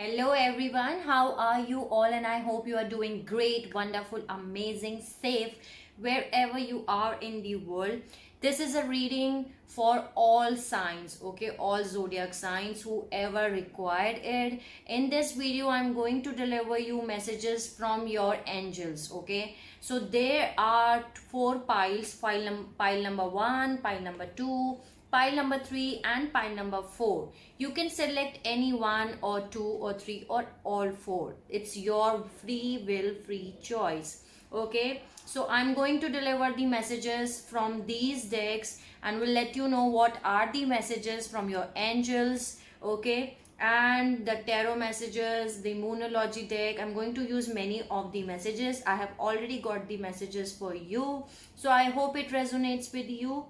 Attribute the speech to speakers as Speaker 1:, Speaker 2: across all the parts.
Speaker 1: Hello everyone, how are you all? And I hope you are doing great, wonderful, amazing, safe wherever you are in the world. This is a reading for all signs, okay, all zodiac signs, whoever required it. In this video, I'm going to deliver you messages from your angels, okay. So there are four piles, pile number one, pile number two, pile number 3 and pile number 4. You can select any one or two or three or all four. It's your free will, free choice. Okay, so I'm going to deliver the messages from these decks and will let you know what are the messages from your angels. Okay, and the tarot messages, the moonology deck. I'm going to use many of the messages. I have already got the messages for you, so I hope it resonates with you.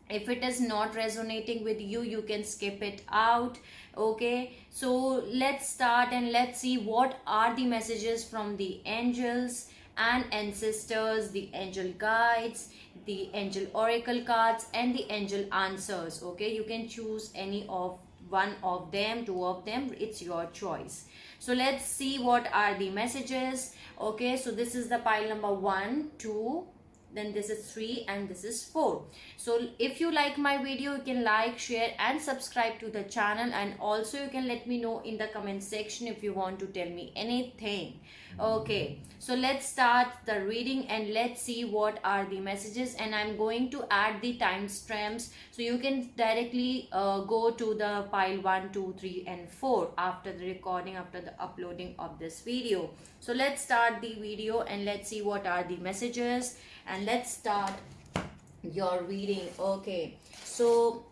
Speaker 1: If it is not resonating with you, you can skip it out. Okay, so let's start and let's see what are the messages from the angels and ancestors, the angel guides, the angel oracle cards and the angel answers. Okay, you can choose any of one of them, two of them, it's your choice. So let's see what are the messages. Okay, so this is the pile number 1, 2, then this is 3 and this is 4. So if you like my video, you can like, share and subscribe to the channel, and also you can let me know in the comment section if you want to tell me anything. Okay, so let's start the reading and let's see what are the messages, and I'm going to add the timestamps so you can directly go to the pile 1, 2, 3 and 4 after the recording, after the uploading of this video. So let's start the video and let's see what are the messages, and let's start your reading. Okay, so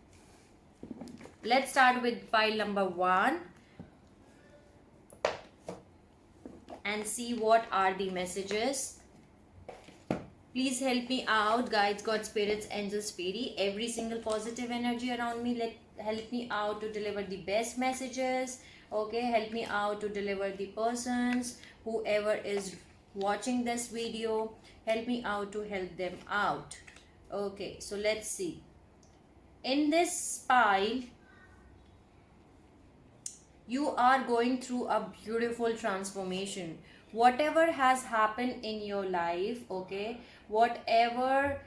Speaker 1: let's start with pile number 1 and see what are the messages. Please help me out, guides, God, spirits, angels, fairy, every single positive energy around me. Help me out to deliver the best messages. Okay, help me out to deliver the persons, whoever is watching this video, help me out to help them out. Okay, so let's see. In this pile, you are going through a beautiful transformation. Whatever has happened in your life, okay, whatever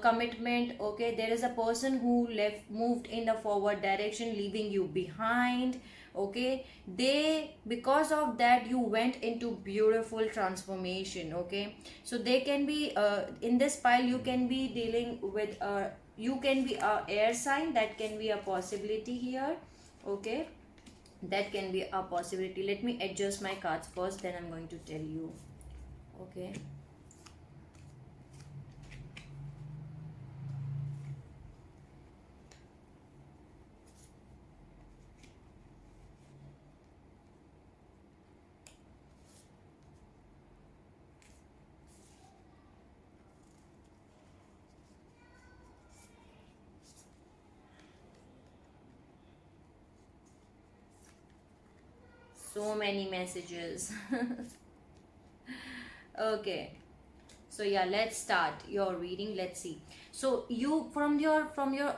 Speaker 1: commitment, okay, there is a person who moved in the forward direction, leaving you behind. Okay, they, because of that, you went into beautiful transformation. Okay, so they can be in this pile, you can be dealing with you can be a air sign, that can be a possibility here. Okay, that can be a possibility. Let me adjust my cards first, then I'm going to tell you. Okay, so many messages. Okay, so yeah, let's start your reading. Let's see. So you, from your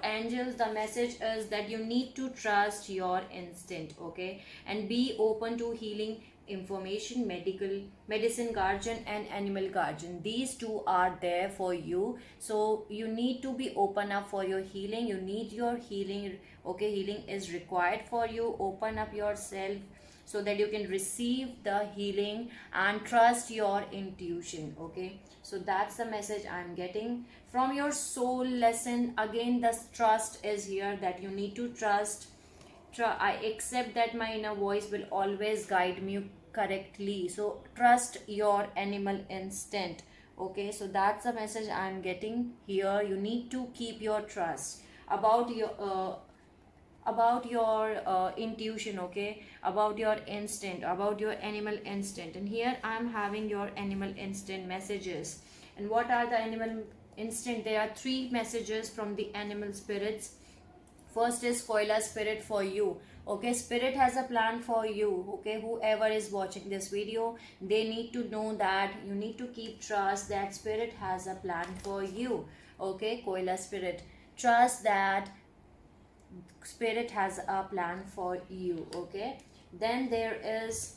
Speaker 1: angels, the message is that you need to trust your instinct. Okay, and be open to healing information, medicine guardian and animal guardian. These two are there for you, so you need to be open up for your healing. You need your healing. Okay, healing is required for you. Open up yourself so that you can receive the healing and trust your intuition. Okay, so that's the message I'm getting from your soul lesson. Again, the trust is here, that you need to trust. I accept that my inner voice will always guide me correctly, so trust your animal instinct. Okay, so that's the message I'm getting here. You need to keep your trust about your intuition. Okay, about your instinct, about your animal instinct. And here I'm having your animal instinct messages. And what are the animal instinct? There are 3 messages from the animal spirits. First is Koila spirit for you. Okay, spirit has a plan for you. Okay, whoever is watching this video, they need to know that you need to keep trust that spirit has a plan for you. Okay, Koila spirit, trust that spirit has a plan for you. Okay, Then there is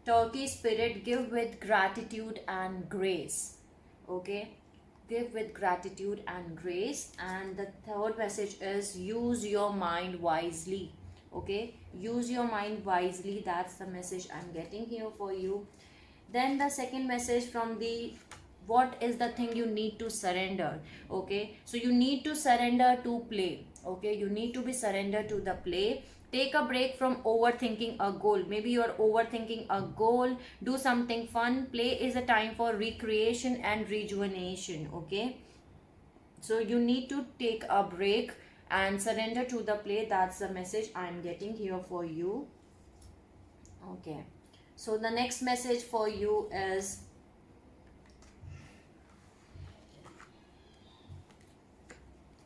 Speaker 1: Turkey spirit, give with gratitude and grace. Okay, give with gratitude and grace. And the third message is use your mind wisely. Okay, use your mind wisely. That's the message I'm getting here for you. Then the second message from the, what is the thing you need to surrender? Okay, so you need to surrender to play. Okay, you need to be surrender to the play. Take a break from overthinking a goal. Maybe you are overthinking a goal. Do something fun. Play is a time for recreation and rejuvenation. Okay, so you need to take a break and surrender to the play. That's the message I'm getting here for you. Okay, so the next message for you is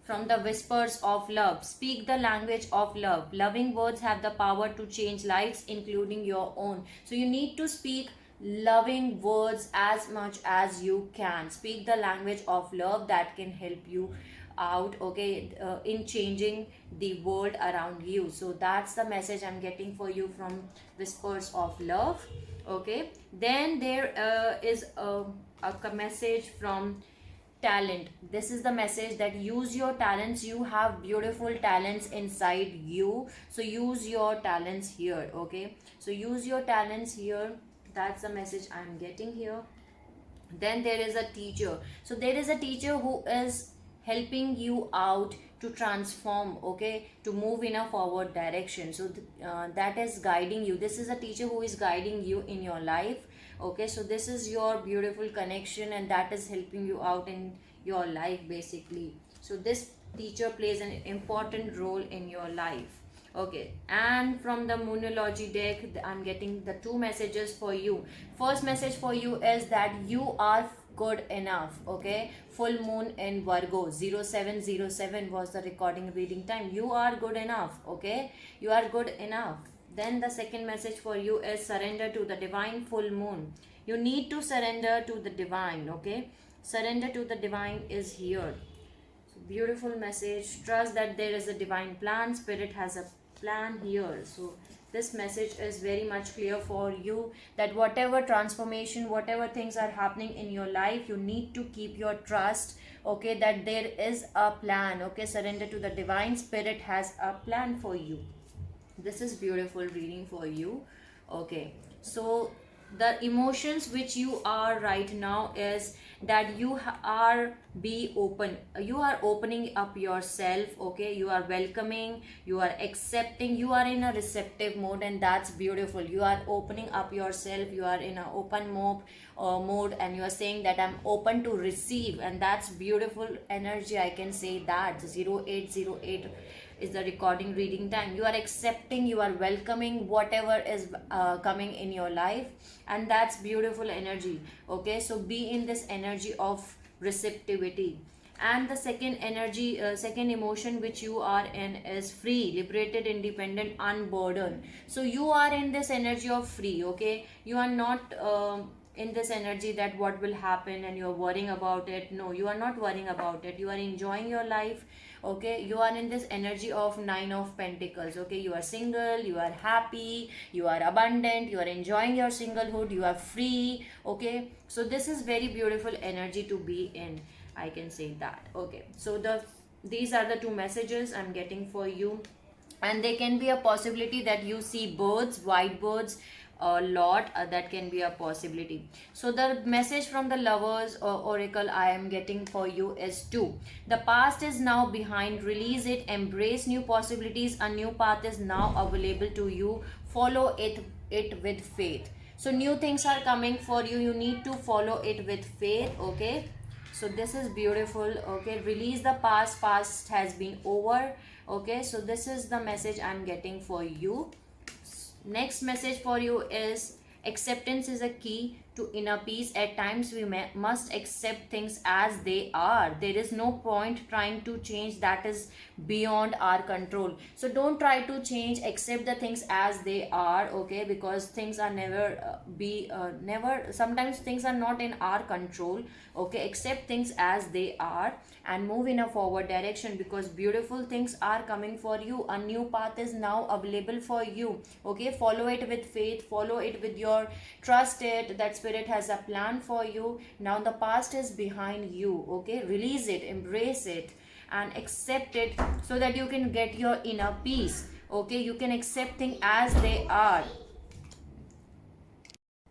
Speaker 1: from the whispers of love. Speak the language of love. Loving words have the power to change lives, including your own. So you need to speak loving words as much as you can. Speak the language of love that can help you out, okay, in changing the world around you. So that's the message I'm getting for you from whispers of love. Okay, then there is a message from talent. This is the message that use your talents. You have beautiful talents inside you, so use your talents here. Okay, so use your talents here. That's the message I'm getting here. Then there is a teacher. So there is a teacher who is helping you out to transform, okay, to move in a forward direction. So that is guiding you. This is a teacher who is guiding you in your life. Okay, so this is your beautiful connection, and that is helping you out in your life basically. So this teacher plays an important role in your life. Okay, and from the Moonology deck, I'm getting the two messages for you. First message for you is that you are good enough. Okay, full moon in Virgo, 0707 was the recording reading time. You are good enough. Okay, you are good enough. Then the second message for you is surrender to the divine. Full moon, you need to surrender to the divine. Okay, surrender to the divine is here. So beautiful message. Trust that there is a divine plan. Spirit has a plan here. So this message is very much clear for you, that whatever transformation, whatever things are happening in your life, you need to keep your trust. Okay, that there is a plan. Okay, surrender to the divine. Spirit has a plan for you. This is beautiful reading for you. Okay, so the emotions which you are right now is that you are be open. You are opening up yourself. Okay, you are welcoming, you are accepting, you are in a receptive mode, and that's beautiful. You are opening up yourself, you are in an open mode, and you are saying that I'm open to receive, and that's beautiful energy. I can say that 0808 is the recording reading time. You are accepting, you are welcoming whatever is coming in your life, and that's beautiful energy. Okay, so be in this energy of receptivity. And the second energy, second emotion which you are in is free, liberated, independent, unburdened. So you are in this energy of free. Okay, you are not in this energy that what will happen and you're worrying about it. No, you are not worrying about it. You are enjoying your life. Okay, you are in this energy of 9 of Pentacles. Okay, you are single, you are happy, you are abundant, you are enjoying your singlehood, you are free. Okay, so this is very beautiful energy to be in, I can say that. Okay, so these are the two messages I'm getting for you. And there can be a possibility that you see birds, white birds a lot. That can be a possibility. So the message from the Lovers oracle I am getting for you is 2. The past is now behind. Release it. Embrace new possibilities. A new path is now available to you. Follow it with faith. So new things are coming for you. You need to follow it with faith. Okay, so this is beautiful. Okay, release the past has been over. Okay, so this is the message I'm getting for you. Next message for you is acceptance is a key to inner peace. At times we must accept things as they are. There is no point trying to change that is beyond our control. So don't try to change, accept the things as they are, okay? Because things are never never, sometimes things are not in our control, okay? Accept things as they are and move in a forward direction, because beautiful things are coming for you. A new path is now available for you, okay? Follow it with faith, follow it with your trust it that spirit has a plan for you. Now the past is behind you, okay? Release it, embrace it, and accept it, so that you can get your inner peace, okay? You can accept things as they are.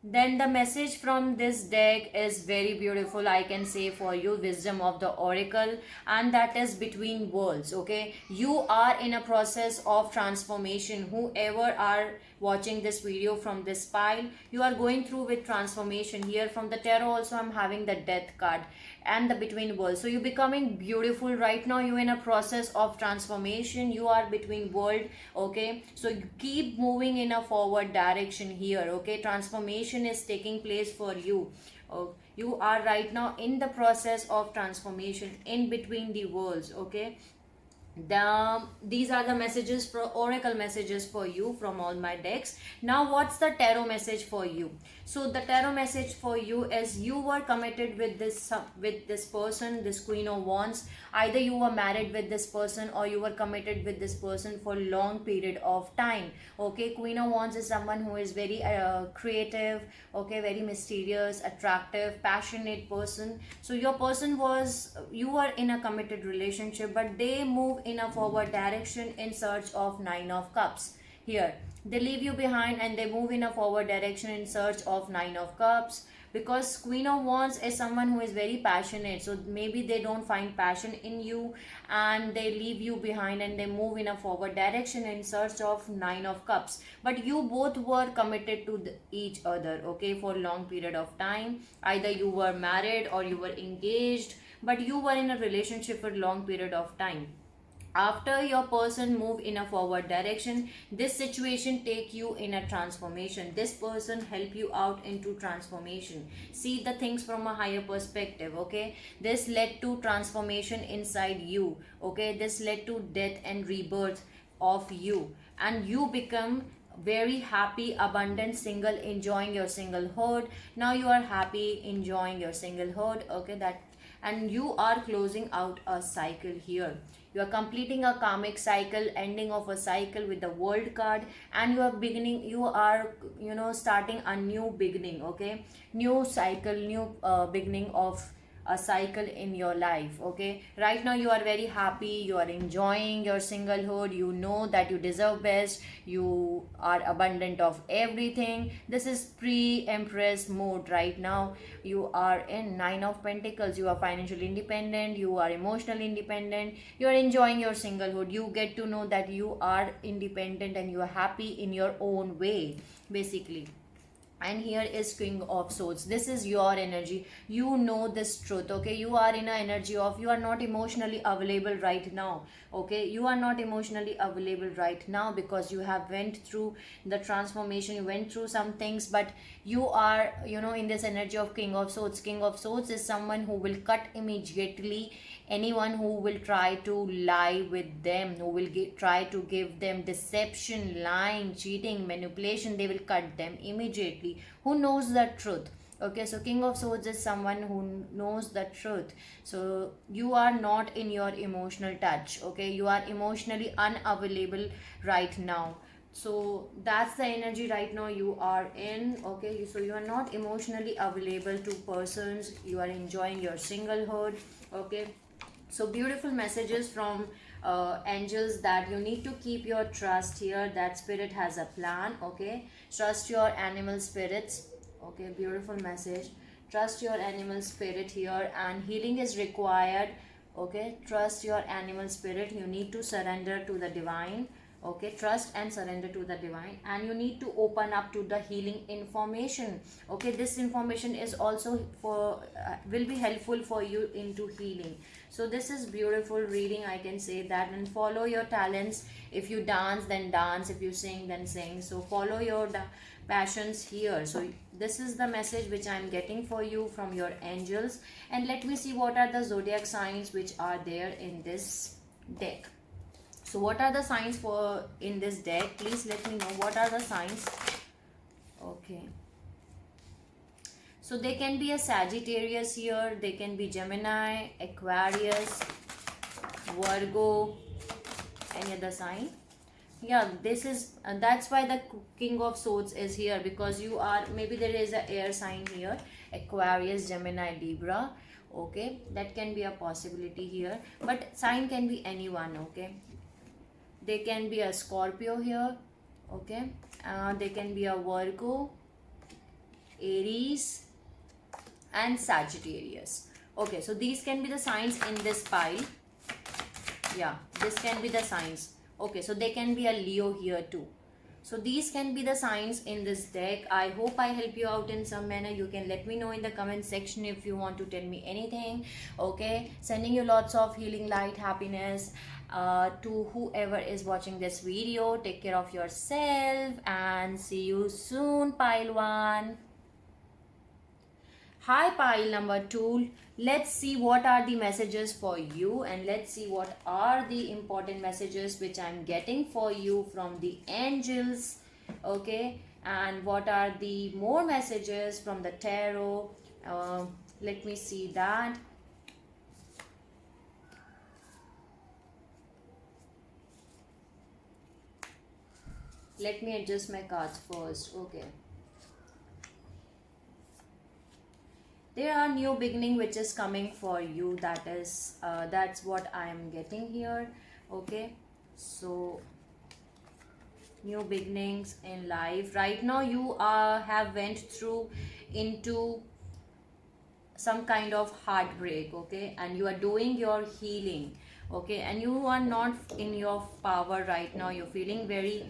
Speaker 1: Then the message from this deck is very beautiful, I can say for you. Wisdom of the Oracle, and that is between worlds, okay? You are in a process of transformation. Whoever are watching this video from this pile, you are going through with transformation. Here from the tarot also I'm having the death card and the between worlds. So you're becoming beautiful right now. You're in a process of transformation. You are between world, okay? So you keep moving in a forward direction here, okay? Transformation is taking place for you. You are right now in the process of transformation in between the worlds, okay? These are the messages for oracle messages for you from all my decks. Now what's the tarot message for you? So the tarot message for you is you were committed with this person, this Queen of Wands. Either you were married with this person or you were committed with this person for long period of time, okay? Queen of Wands is someone who is very creative, okay? Very mysterious, attractive, passionate person. So your person was, you were in a committed relationship, but they move in a forward direction in search of Nine of Cups. Here they leave you behind and they move in a forward direction in search of Nine of Cups, because Queen of Wands is someone who is very passionate. So maybe they don't find passion in you and they leave you behind and they move in a forward direction in search of Nine of Cups. But you both were committed to each other, okay, for long period of time. Either you were married or you were engaged, but you were in a relationship for long period of time. After your person move in a forward direction, this situation take you in a transformation. This person help you out into transformation. See the things from a higher perspective, okay? This led to transformation inside you, okay? This led to death and rebirth of you, and you become very happy, abundant, single, enjoying your singlehood. Now you are happy, enjoying your singlehood, okay? That, and you are closing out a cycle here. You are completing a karmic cycle, ending of a cycle with the world card, and you are beginning, you are, you know, starting a new beginning, okay? New cycle, new beginning of a cycle in your life, okay? Right now you are very happy, you are enjoying your singlehood, you know that you deserve best, you are abundant of everything. This is pre-empress mode right now. You are in Nine of Pentacles. You are financially independent, you are emotionally independent, you are enjoying your singlehood. You get to know that you are independent and you are happy in your own way, basically. And here is King of Swords. This is your energy. You know this truth, okay? You are in an energy of, you are not emotionally available right now, okay? You are not emotionally available right now because you have went through the transformation, you went through some things, but you are, you know, in this energy of King of Swords. King of Swords is someone who will cut immediately anyone who will try to lie with them, who will try to give them deception, lying, cheating, manipulation. They will cut them immediately. Who knows the truth, okay? So King of Swords is someone who knows the truth. So you are not in your emotional touch, okay? You are emotionally unavailable right now. So that's the energy right now you are in, okay? So you are not emotionally available to persons, you are enjoying your singlehood, okay? So beautiful messages from angels, that you need to keep your trust here, that spirit has a plan, okay? Trust your animal spirits, okay? Beautiful message. Trust your animal spirit here, and healing is required, okay? Trust your animal spirit. You need to surrender to the divine, Okay, trust and surrender to the divine, and you need to open up to the healing information. Okay, this information is also for will be helpful for you into healing. So this is beautiful reading, I can say that. And follow your talents. If you dance, then dance. If you sing, then sing. So follow your passions here. So this is the message which I'm getting for you from your angels. And let me see what are the zodiac signs which are there in this deck. So what are the signs for in this deck? Please let me know what are the signs. Okay. So they can be a Sagittarius here. They can be Gemini, Aquarius, Virgo, any other sign. Yeah, this is that's why the King of Swords is here, because you are, maybe there is a air sign here, Aquarius, Gemini, Libra. Okay, that can be a possibility here, but sign can be anyone. Okay, they can be a Scorpio here. Okay, they can be a Virgo, Aries, and Sagittarius. Okay, so these can be the signs in this pile. Yeah, this can be the signs. Okay, so they can be a Leo here too. So these can be the signs in this deck. I hope I help you out in some manner. You can let me know in the comment section if you want to tell me anything. Okay, sending you lots of healing light, happiness to whoever is watching this video. Take care of yourself and see you soon, pile 1. Hi, pile number 2. Let's see what are the messages for you, and let's see what are the important messages which I'm getting for you from the angels. Okay, and what are the more messages from the tarot. Let me see that. Let me adjust my cards first. Okay. There are new beginning which is coming for you. That's what I am getting here. Okay, so new beginnings in life. Right now you have went through into some kind of heartbreak. Okay, and you are doing your healing. Okay, and you are not in your power right now. You're feeling very,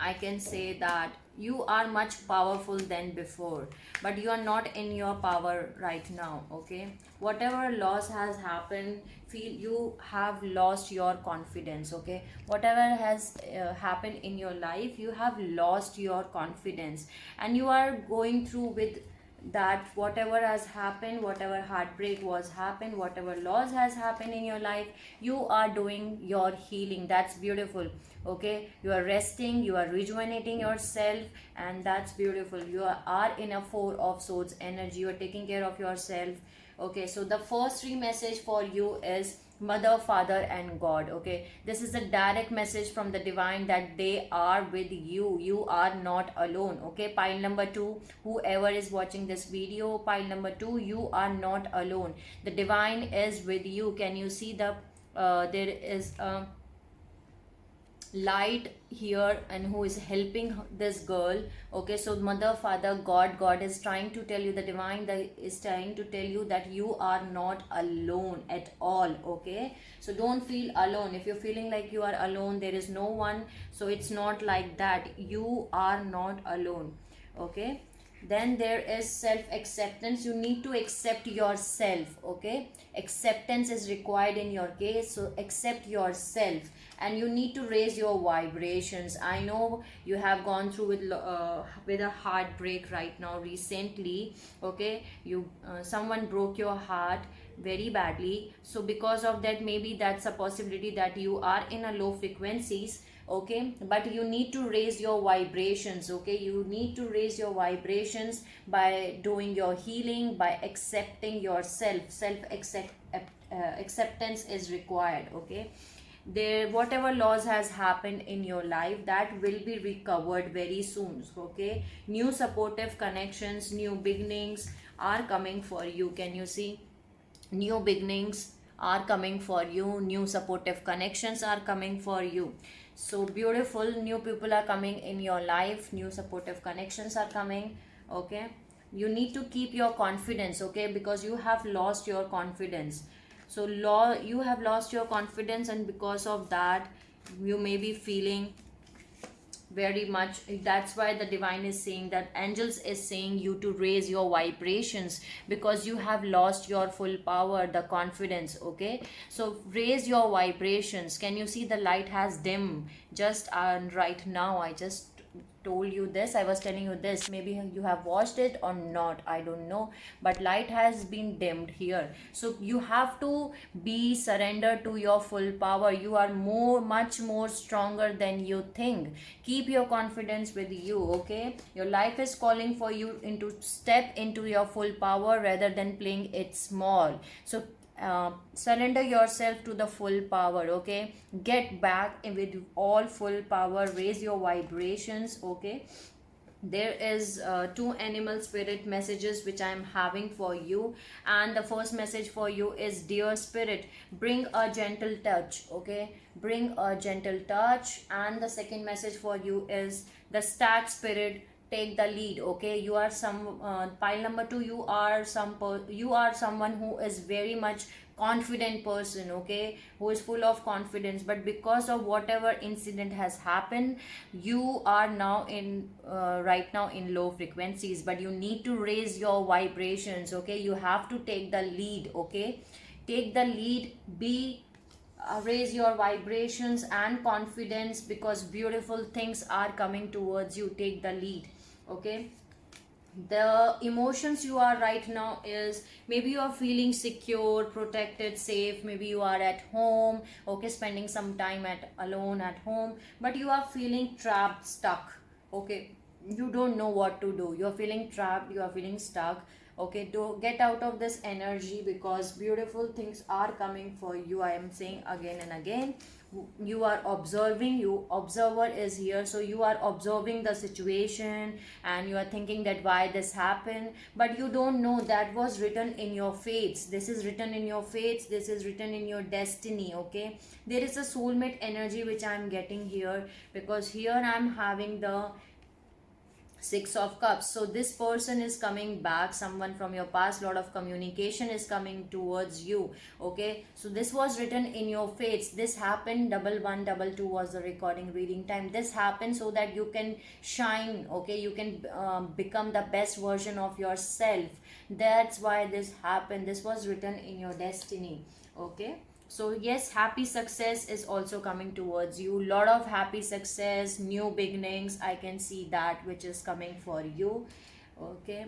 Speaker 1: I can say that you are much powerful than before, but you are not in your power right now. Okay, whatever loss has happened, feel you have lost your confidence. Okay, whatever has happened in your life, you have lost your confidence, and you are going through with that. Whatever has happened, whatever heartbreak was happened, whatever loss has happened in your life, you are doing your healing. That's beautiful. Okay, you are resting, you are rejuvenating yourself, and that's beautiful. You are in a 4 of Swords energy. You are taking care of yourself. Okay, so the first 3 message for you is Mother, Father, and God. Okay, this is a direct message from the divine that they are with you. You are not alone. Okay, pile number 2, whoever is watching this video, pile number 2, you are not alone. The divine is with you. Can you see the there is a light here, and who is helping this girl. Okay, so Mother, Father, God is trying to tell you, the divine that is trying to tell you that you are not alone at all. Okay, so don't feel alone. If you're feeling like you are alone, there is no one, so it's not like that. You are not alone. Okay, then there is self acceptance. You need to accept yourself. Okay, acceptance is required in your case, so accept yourself, and you need to raise your vibrations. I know you have gone through with a heartbreak right now recently. Okay, you someone broke your heart very badly, so because of that, maybe that's a possibility that you are in a low frequencies. Okay, but you need to raise your vibrations. Okay, you need to raise your vibrations by doing your healing, by accepting yourself. Acceptance is required. Okay, there whatever loss has happened in your life, that will be recovered very soon. Okay, new supportive connections, new beginnings are coming for you. Can you see? New beginnings are coming for you, new supportive connections are coming for you. So beautiful, new people are coming in your life, new supportive connections are coming. Okay, you need to keep your confidence. Okay, because you have lost your confidence. So you have lost your confidence, and because of that you may be feeling very much. That's why the divine is saying that angels is saying you to raise your vibrations, because you have lost your full power, the confidence. Okay, so raise your vibrations. Can you see the light has dim just right now? I just told you this, I was telling you this, maybe you have watched it or not, I don't know, but light has been dimmed here. So you have to be surrendered to your full power. You are much more stronger than you think. Keep your confidence with you. Okay, your life is calling for you into step into your full power rather than playing it small. So surrender yourself to the full power. Okay, get back with all full power, raise your vibrations. Okay, there is two animal spirit messages which I am having for you, and the first message for you is, dear spirit, bring a gentle touch. Okay, bring a gentle touch. And the second message for you is, the stat spirit, take the lead. Okay, you are some pile number 2, you are someone who is very much confident person. Okay, who is full of confidence, but because of whatever incident has happened, you are now in right now in low frequencies, but you need to raise your vibrations. Okay, you have to take the lead. Okay, take the lead, be raise your vibrations and confidence, because beautiful things are coming towards you. Take the lead. Okay, the emotions you are right now is, maybe you are feeling secure, protected, safe. Maybe you are at home. Okay, spending some time at alone at home, but you are feeling trapped, stuck. Okay, you don't know what to do. You are feeling trapped, you are feeling stuck. Okay, to get out of this energy, because beautiful things are coming for you. I am saying again and again, you are observing, you observer is here, so you are observing the situation, and you are thinking that why this happened, but you don't know that was written in your fates. This is written in your fates, this is written in your destiny. Okay, there is a soulmate energy which I am getting here, because here I am having the Six of Cups. So this person is coming back, someone from your past. Lot of communication is coming towards you. Okay, so this was written in your fates. This happened, double one double two was the recording reading time. This happened so that you can shine. Okay, you can become the best version of yourself. That's why this happened. This was written in your destiny. Okay, so yes, happy success is also coming towards you. Lot of happy success, new beginnings, I can see that, which is coming for you. Okay,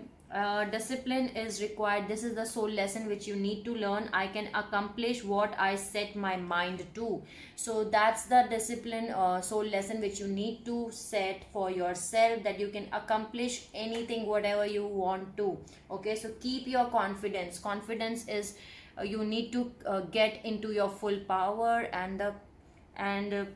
Speaker 1: discipline is required. This is the soul lesson which you need to learn. I can accomplish what I set my mind to. So that's the discipline, soul lesson which you need to set for yourself, that you can accomplish anything whatever you want to. Okay, so keep your confidence is, you need to get into your full power, and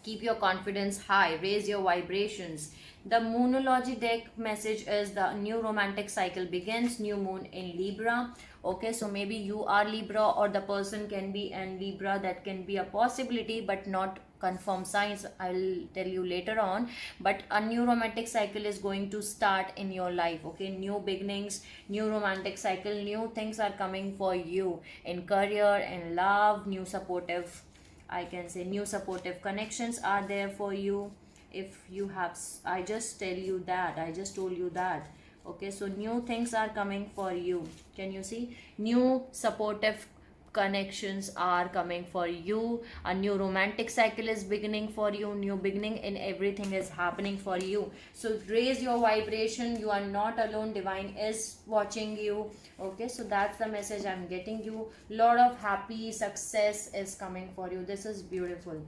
Speaker 1: keep your confidence high, raise your vibrations. The moonology deck message is, the new romantic cycle begins, new moon in Libra. Okay, so maybe you are Libra, or the person can be in Libra. That can be a possibility, but not confirmed signs. I'll tell you later on. But a new romantic cycle is going to start in your life. Okay, new beginnings, new romantic cycle, new things are coming for you in career and love. New supportive, I can say, new supportive connections are there for you. If you have, I just tell you that, I just told you that. Okay, so new things are coming for you. Can you see? New supportive connections are coming for you. A new romantic cycle is beginning for you. New beginning in everything is happening for you. So raise your vibration. You are not alone. Divine is watching you. Okay, so that's the message I'm getting you. Lot of happy success is coming for you. This is beautiful.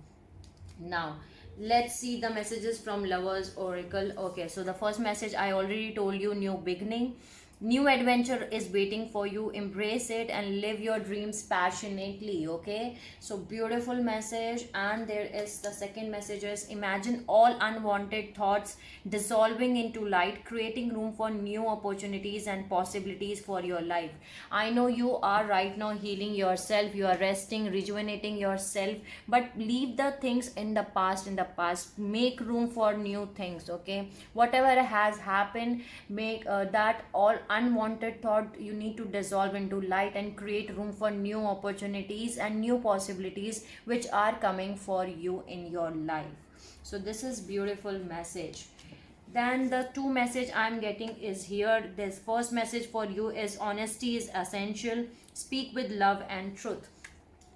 Speaker 1: Now let's see the messages from Lovers Oracle. Okay, so the first message I already told you, new beginning, new adventure is waiting for you. Embrace it and live your dreams passionately. Okay, so beautiful message. And there is the second message is, imagine all unwanted thoughts dissolving into light, creating room for new opportunities and possibilities for your life. I know you are right now healing yourself, you are resting, rejuvenating yourself, but leave the things in the past, make room for new things. Okay, whatever has happened, make that all unwanted thought you need to dissolve into light and create room for new opportunities and new possibilities which are coming for you in your life. So this is beautiful message. Then the two message I'm getting is here. This first message for you is honesty is essential. Speak with love and truth.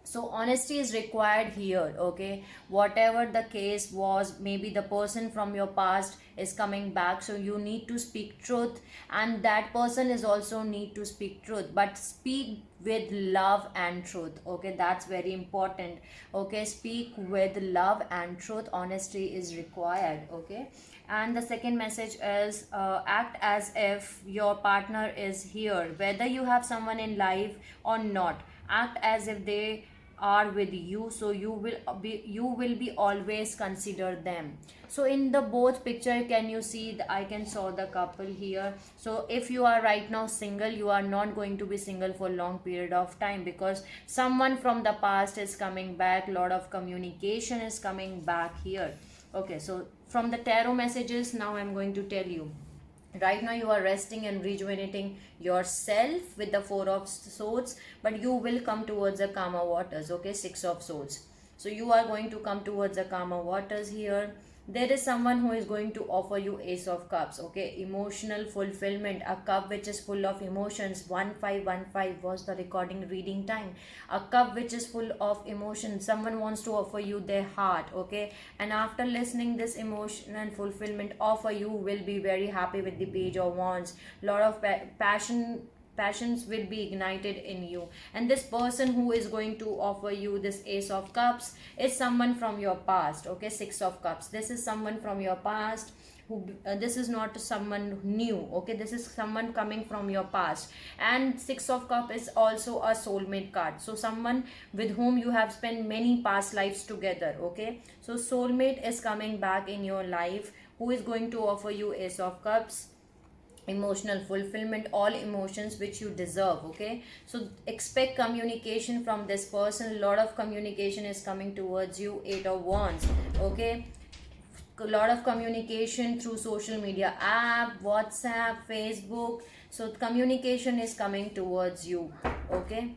Speaker 1: So honesty is required here. Okay, whatever the case was, maybe the person from your past is coming back, so you need to speak truth, and that person is also need to speak truth, but speak with love and truth. Okay, that's very important. Okay, speak with love and truth. Honesty is required. Okay, and the second message is act as if your partner is here, whether you have someone in life or not. Act as if they are with you, so you will be always consider them. So in the both picture, can you see I can saw the couple here. So if you are right now single, you are not going to be single for long period of time, because someone from the past is coming back. Lot of communication is coming back here. Okay, so from the tarot messages, now I'm going to tell you. Right now you are resting and rejuvenating yourself with the four of swords, but you will come towards the calmer waters. Okay, six of swords. So you are going to come towards the calmer waters here. There is someone who is going to offer you ace of cups. Okay, emotional fulfillment, a cup which is full of emotions. 1515 was the recording reading time. A cup which is full of emotion. Someone wants to offer you their heart. Okay, and after listening this emotion and fulfillment offer, you will be very happy with the page of wands. Lot of passions will be ignited in you, and this person who is going to offer you this ace of cups is someone from your past. Okay, six of cups, this is someone from your past who this is not someone new. Okay, this is someone coming from your past. And six of cup is also a soulmate card, so someone with whom you have spent many past lives together. Okay, so soulmate is coming back in your life, who is going to offer you ace of cups, emotional fulfillment, all emotions which you deserve. Okay, so expect communication from this person. A lot of communication is coming towards you. Eight of wands. Okay, a lot of communication through social media app, WhatsApp, Facebook. So communication is coming towards you. Okay,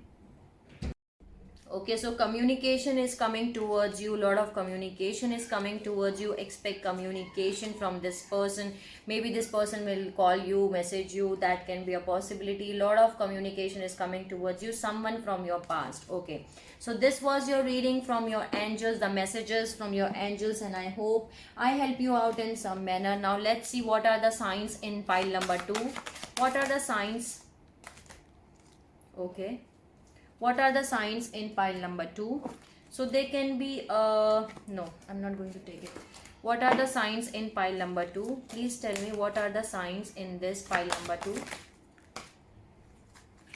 Speaker 1: okay, so communication is coming towards you. Lot of communication is coming towards you. Expect communication from this person. Maybe this person will call you, message you. That can be a possibility. Lot of communication is coming towards you. Someone from your past. Okay, so this was your reading from your angels, the messages from your angels, and I hope I help you out in some manner. Now let's see what are the signs in pile number 2. What are the signs? Okay, what are the signs in pile number 2? So they can be no, I'm not going to take it. What are the signs in pile number 2? Please tell me what are the signs in this pile number 2.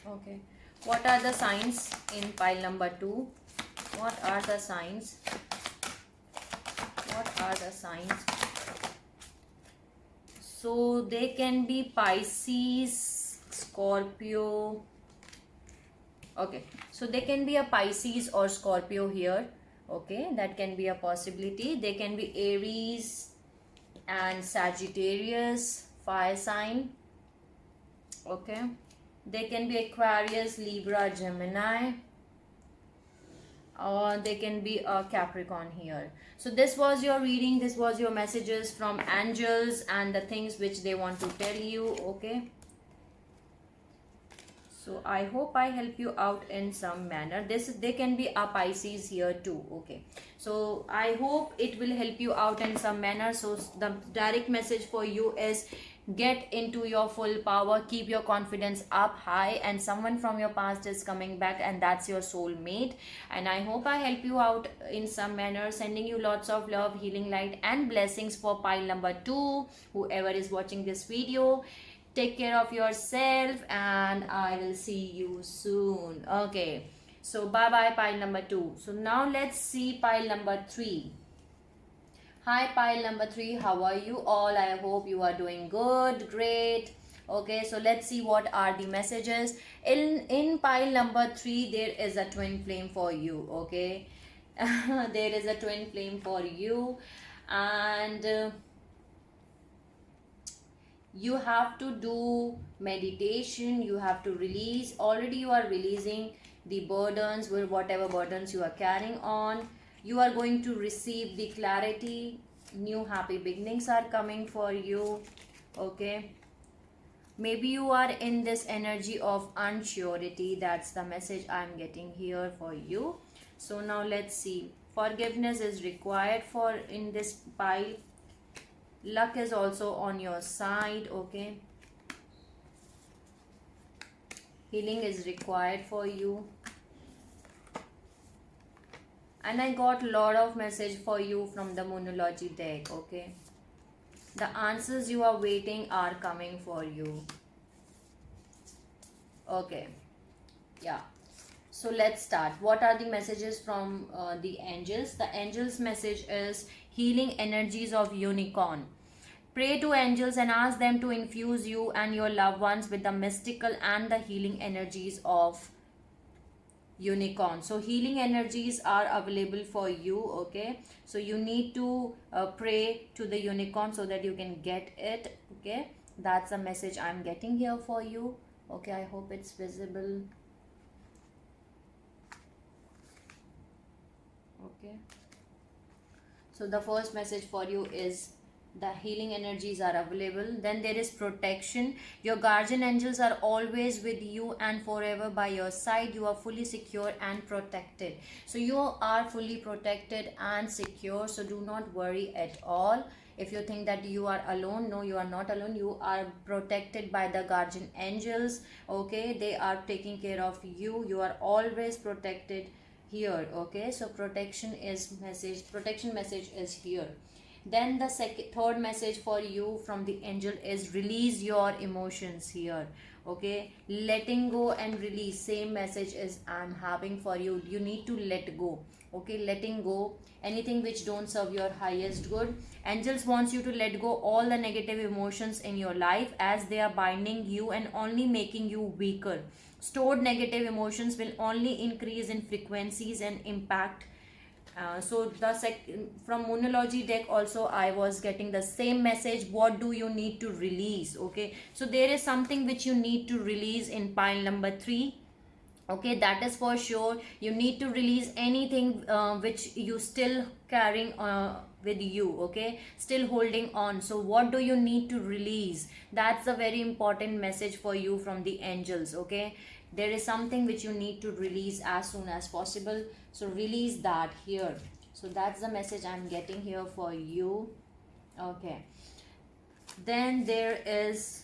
Speaker 1: Okay, what are the signs in pile number 2? What are the signs? What are the signs? So they can be Pisces, Scorpio. Okay, so they can be a Pisces or Scorpio here. Okay, that can be a possibility. They can be Aries and Sagittarius, fire sign. Okay, they can be Aquarius, Libra, Gemini, or they can be a Capricorn here. So this was your reading. This was your messages from angels and the things which they want to tell you. Okay, so I hope I help you out in some manner. They can be a Pisces here too. Okay, so I hope it will help you out in some manner. So the direct message for you is get into your full power, keep your confidence up high, and someone from your past is coming back, and that's your soulmate. And I hope I help you out in some manner, sending you lots of love, healing, light and blessings for pile number 2. Whoever is watching this video, take care of yourself, and I will see you soon. Okay, so bye bye pile number 2. So now let's see pile number 3. Hi pile number 3, how are you all? I hope you are doing good, great. Okay, so let's see what are the messages in pile number 3. There is a twin flame for you. Okay, there is a twin flame for you, and You have to do meditation, you have to release. Already you are releasing the burdens, with whatever burdens you are carrying on. You are going to receive the clarity. New happy beginnings are coming for you. Okay, maybe you are in this energy of unsurety. That's the message I'm getting here for you. So now let's see. Forgiveness is required for in this pile. Luck is also on your side. Okay, healing is required for you. And I got a lot of message for you from the Moonology deck. Okay, the answers you are waiting are coming for you. Okay, yeah. So let's start. What are the messages from the angels? The angels message is healing energies of unicorn. Pray to angels and ask them to infuse you and your loved ones with the mystical and the healing energies of unicorn. So healing energies are available for you. Okay, so you need to pray to the unicorn so that you can get it. Okay, that's a message I'm getting here for you. Okay, I hope it's visible. Okay, so the first message for you is the healing energies are available. Then there is protection. Your guardian angels are always with you and forever by your side. You are fully secure and protected. So you are fully protected and secure, so do not worry at all. If you think that you are alone, no, you are not alone. You are protected by the guardian angels. Okay, they are taking care of you. You are always protected here. Okay, so protection message is here. Then the third message for you from the angel is release your emotions here. Okay, letting go and release, same message is I'm having for you. You need to let go. Okay, letting go anything which don't serve your highest good. Angels wants you to let go all the negative emotions in your life, as they are binding you and only making you weaker. Stored negative emotions will only increase in frequencies and impact. So the from Moonology deck also I was getting the same message. What do you need to release? Okay, so there is something which you need to release in pile number 3. Okay, that is for sure. You need to release anything which you still carrying with you. Okay, still holding on. So what do you need to release? That's a very important message for you from the angels. Okay, there is something which you need to release as soon as possible, so release that here. So that's the message I'm getting here for you. Okay, then there is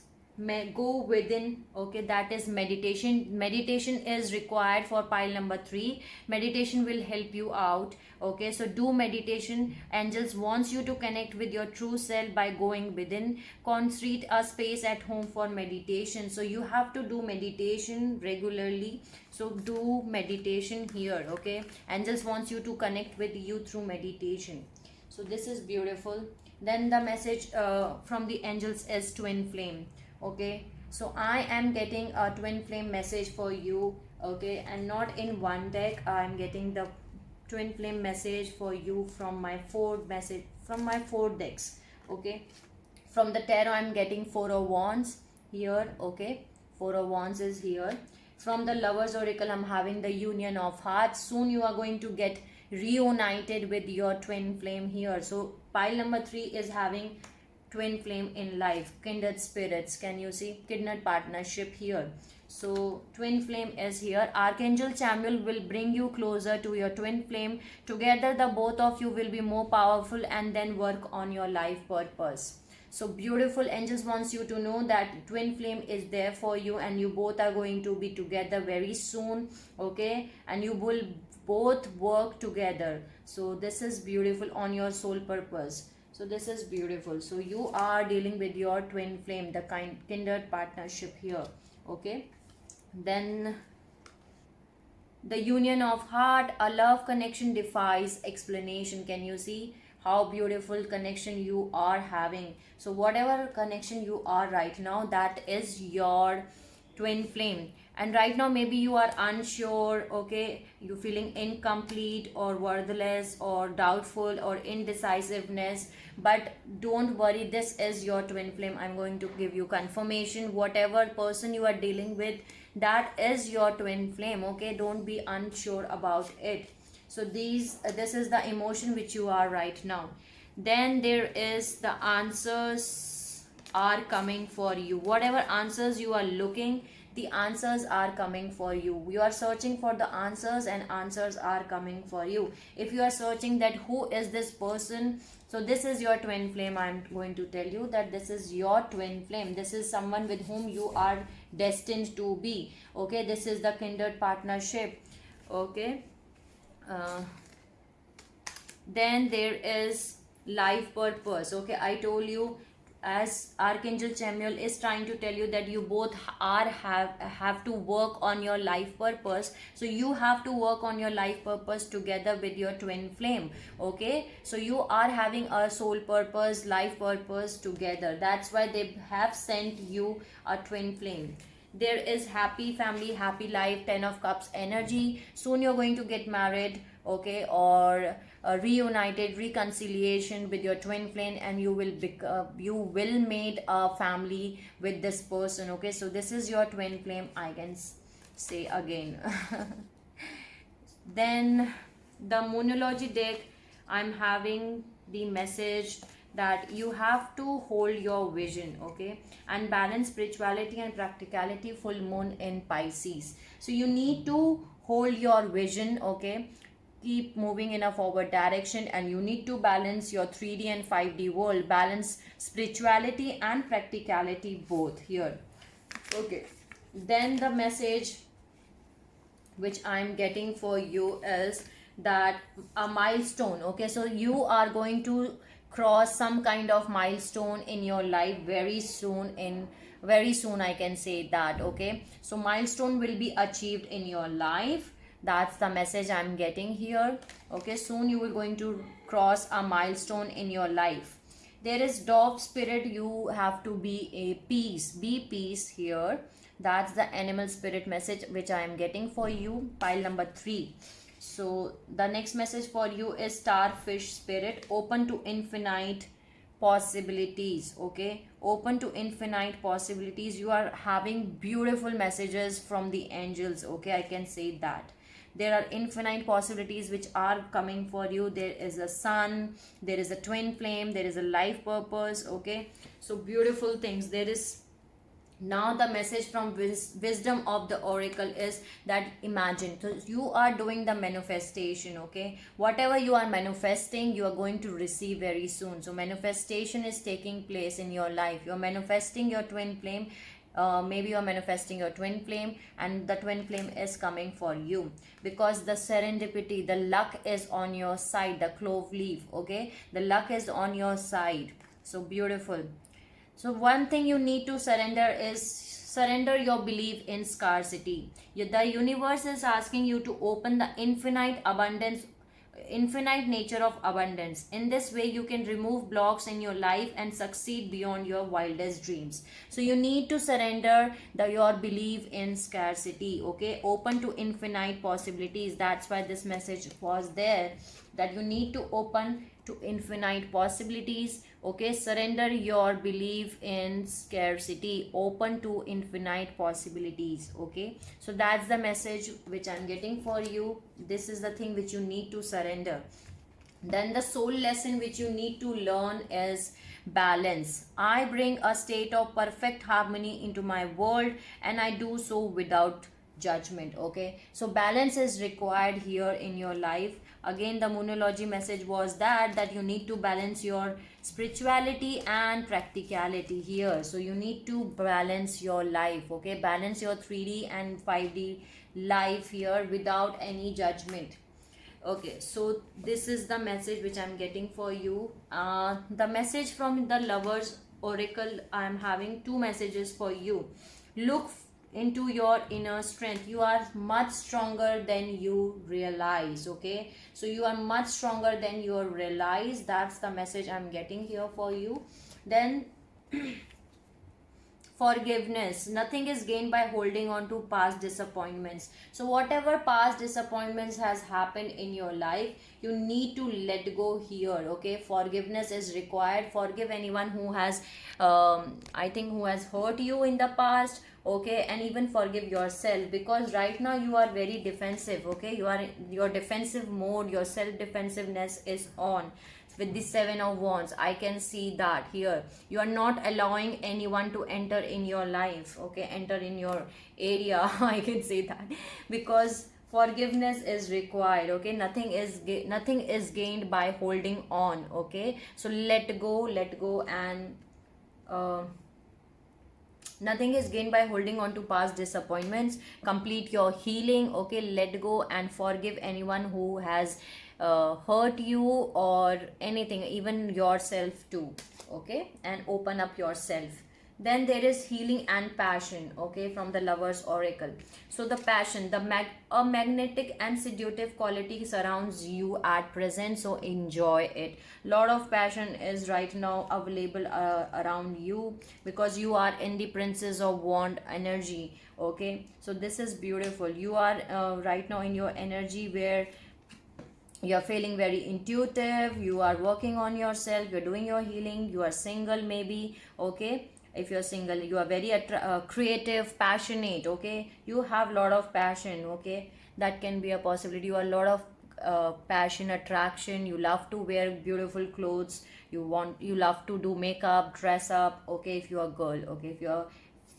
Speaker 1: go within. Okay, that is meditation. Meditation is required for pile number 3. Meditation will help you out. Okay, so do meditation. Angels wants you to connect with your true self by going within. Construct a space at home for meditation. So you have to do meditation regularly, so do meditation here. Okay, angels wants you to connect with you through meditation. So this is beautiful. Then the message from the angels is twin flame. Okay, so I am getting a twin flame message for you. Okay, and not in one deck, I am getting the twin flame message for you from my four decks. Okay, from the tarot I'm getting 4 of wands here. Okay, 4 of wands is here. From the lovers oracle I'm having the union of hearts. Soon you are going to get reunited with your twin flame here. So pile number 3 is having twin flame in life, kindred spirits. Can you see kindred partnership here? So twin flame is here. Archangel Chamuel will bring you closer to your twin flame. Together the both of you will be more powerful and then work on your life purpose. So beautiful, angels wants you to know that twin flame is there for you and you both are going to be together very soon. Okay, and you will both work together. So this is beautiful on your soul purpose. So this is beautiful. So you are dealing with your twin flame, the kindred partnership here. Okay, then the union of heart, a love connection defies explanation. Can you see how beautiful connection you are having? So whatever connection you are right now, that is your twin flame. and right now maybe you are unsure, okay, you feeling incomplete or worthless or doubtful or indecisiveness. But don't worry, this is your twin flame. I'm going to give you confirmation. Whatever person you are dealing with, that is your twin flame, okay? Don't be unsure about it. So this is the emotion which you are right now. Then there is the answers are coming for you. Whatever answers you are looking, the answers are coming for you. You are searching for the answers and answers are coming for you. If you are searching that who is this person, so this is your twin flame. I'm going to tell you that this is your twin flame. This is someone with whom you are destined to be, okay? This is the kindred partnership, okay? uh, then there is life purpose, okay? I told you, as Archangel Chamuel is trying to tell you, that you both have to work on your life purpose. So you have to work on your life purpose together with your twin flame, okay? So you are having a soul purpose, life purpose together. That's why they have sent you a twin flame. There is happy family, happy life, 10 of cups energy. Soon you're going to get married, okay, or reunited, reconciliation with your twin flame, and you will made a family with this person, okay? So this is your twin flame, I can say again. Then the Moonology deck, I'm having the message that you have to hold your vision, okay, and balance spirituality and practicality. Full moon in Pisces, so you need to hold your vision, okay, keep moving in a forward direction, and you need to balance your 3D and 5D world, balance spirituality and practicality both here, okay? Then the message which I'm getting for you is that a milestone, okay? So you are going to cross some kind of milestone in your life very soon, I can say that, okay? So milestone will be achieved in your life. That's the message I'm getting here, okay? Soon you will going to cross a milestone in your life. There is dove spirit, you have to be be peace here. That's the animal spirit message which I am getting for you, pile number 3. So the next message for you is starfish spirit, open to infinite possibilities, okay? Open to infinite possibilities. You are having beautiful messages from the angels, okay? I can say that there are infinite possibilities which are coming for you. There is a sun, there is a twin flame, there is a life purpose, okay? So beautiful things. There is now the message from wisdom of the oracle is that imagine, so you are doing the manifestation, okay? Whatever you are manifesting, you are going to receive very soon. So manifestation is taking place in your life. You're manifesting your twin flame. Maybe you're manifesting your twin flame, and the twin flame is coming for you, because the serendipity, the luck is on your side. The clove leaf, okay, the luck is on your side. So beautiful. So one thing you need to surrender your belief in scarcity. The universe is asking you to open the infinite nature of abundance. In this way, you can remove blocks in your life and succeed beyond your wildest dreams. So you need to surrender your belief in scarcity, okay? Open to infinite possibilities. That's why this message was there, that you need to open to infinite possibilities, okay? Surrender your belief in scarcity, open to infinite possibilities, okay? So that's the message which I'm getting for you. This is the thing which you need to surrender. Then the soul lesson which you need to learn is balance. I bring a state of perfect harmony into my world, and I do so without judgment, okay? So balance is required here in your life. Again, the Moonology message was that you need to balance your spirituality and practicality here. So you need to balance your life, okay? Balance your 3D and 5D life here without any judgment. Okay, so this is the message which I'm getting for you. The message from the Lovers Oracle, I'm having 2 messages for you. Look into your inner strength. You are much stronger than you realize, okay? So you are much stronger than you realize. That's the message I'm getting here for you. Then Forgiveness. Nothing is gained by holding on to past disappointments. So whatever past disappointments has happened in your life, you need to let go here. Okay, forgiveness is required. Forgive anyone who has I think who has hurt you in the past. Okay, and even forgive yourself, because right now you are very defensive. Okay, you are your defensive mode, your self defensiveness is on. With the seven of wands, I can see that here you are not allowing anyone to enter in your life. Okay, enter in your area. I can say that, because forgiveness is required. Okay, nothing is gained by holding on. Okay, so let go, and uh, nothing is gained by holding on to past disappointments. Complete your healing. Okay, let go and forgive anyone who has hurt you or anything, even yourself too. Okay, and open up yourself. Then there is healing and passion. Okay, from the Lovers Oracle. So the passion, a magnetic and seductive quality surrounds you at present, so enjoy it. Lot of passion is right now available around you, because you are in the Princess of Wand energy. Okay, so this is beautiful. You are right now in your energy where you're feeling very intuitive, you are working on yourself, you're doing your healing, you are single maybe. Okay, if you're single, you are very creative, passionate. Okay, you have a lot of passion. Okay, that can be a possibility. You are a lot of passion, attraction. You love to wear beautiful clothes, you love to do makeup, dress up. Okay, if you are girl. Okay, if you are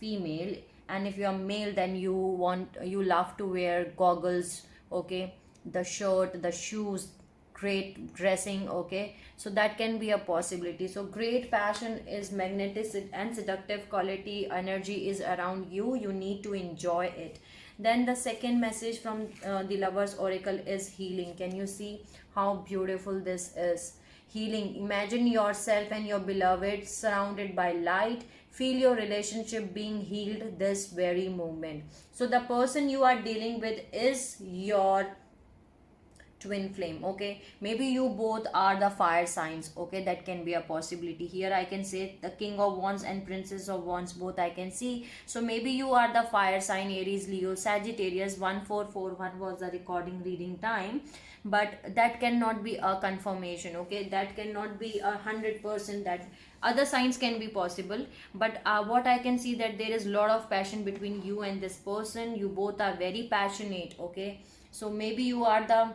Speaker 1: female, and if you are male, then you love to wear goggles. Okay, the shirt, the shoes, great dressing. Okay, so that can be a possibility. So great passion is magnetic and seductive quality energy is around you. You need to enjoy it. Then the second message from the Lovers Oracle is healing. Can you see how beautiful this is? Healing. Imagine yourself and your beloved surrounded by light. Feel your relationship being healed this very moment. So the person you are dealing with is your twin flame. Okay, maybe you both are the fire signs. Okay, that can be a possibility. Here I can say the King of Wands and Princess of Wands, both I can see. So maybe you are the fire sign, Aries, Leo, Sagittarius. 1441 was the recording reading time, but that cannot be a confirmation. Okay, that cannot be 100%. That other signs can be possible, but what I can see, that there is a lot of passion between you and this person. You both are very passionate. Okay, so maybe you are the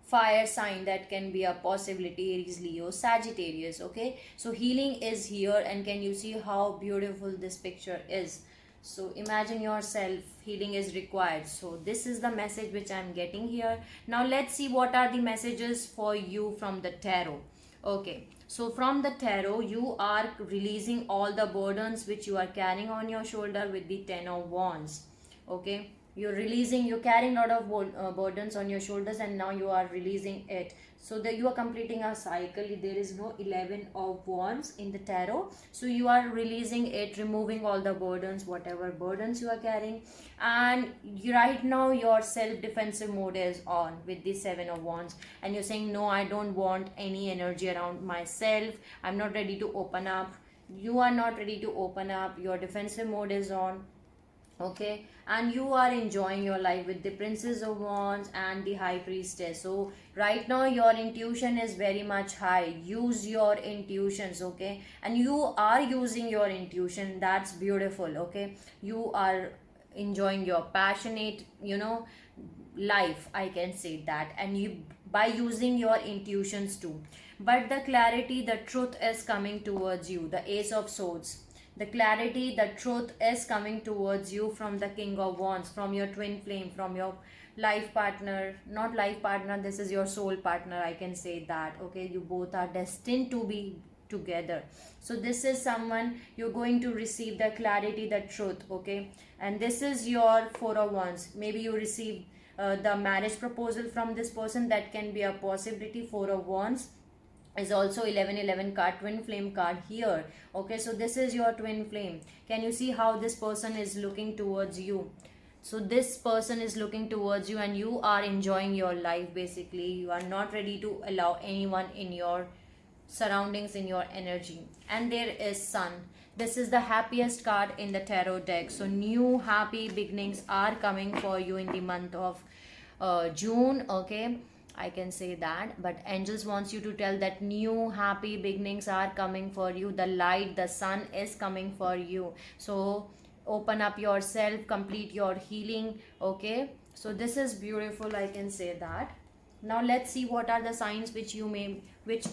Speaker 1: fire sign. That can be a possibility, Aries, Leo, Sagittarius. Okay, so healing is here, and can you see how beautiful this picture is? So imagine yourself, healing is required. So this is the message which I'm getting here. Now let's see what are the messages for you from the tarot. Okay, so from the tarot, you are releasing all the burdens which you are carrying on your shoulder with the Ten of Wands. Okay, you're releasing, you're carrying a lot of burdens on your shoulders, and now you are releasing it. So that you are completing a cycle. There is no 11 of wands in the tarot, so you are releasing it, removing all the burdens, whatever burdens you are carrying. And right now your self defensive mode is on with the 7 of wands, and you're saying, no, I don't want any energy around myself, I'm not ready to open up. You are not ready to open up, your defensive mode is on. Okay, and you are enjoying your life with the Princess of Wands and the High Priestess. So right now your intuition is very much high. Use your intuitions. Okay, and you are using your intuition. That's beautiful. Okay, you are enjoying your passionate, life, I can say that, and you by using your intuitions too. But the clarity, the truth is coming towards you. The Ace of Swords, the clarity, the truth is coming towards you from the King of Wands, from your twin flame, from your life partner. Not life partner, this is your soul partner, I can say that. Okay, you both are destined to be together. So this is someone you're going to receive the clarity, the truth. Okay, and this is your Four of Wands. Maybe you receive the marriage proposal from this person. That can be a possibility. Four of Wands is also 1111 card, twin flame card here. Okay, so this is your twin flame. Can you see how this person is looking towards you? So this person is looking towards you, and you are enjoying your life. Basically, you are not ready to allow anyone in your surroundings, in your energy. And there is Sun. This is the happiest card in the tarot deck. So new happy beginnings are coming for you in the month of June. Okay, I can say that. But angels wants you to tell that new happy beginnings are coming for you. The light, the sun is coming for you. So open up yourself, complete your healing. Okay, so this is beautiful, I can say that. Now let's see what are the signs which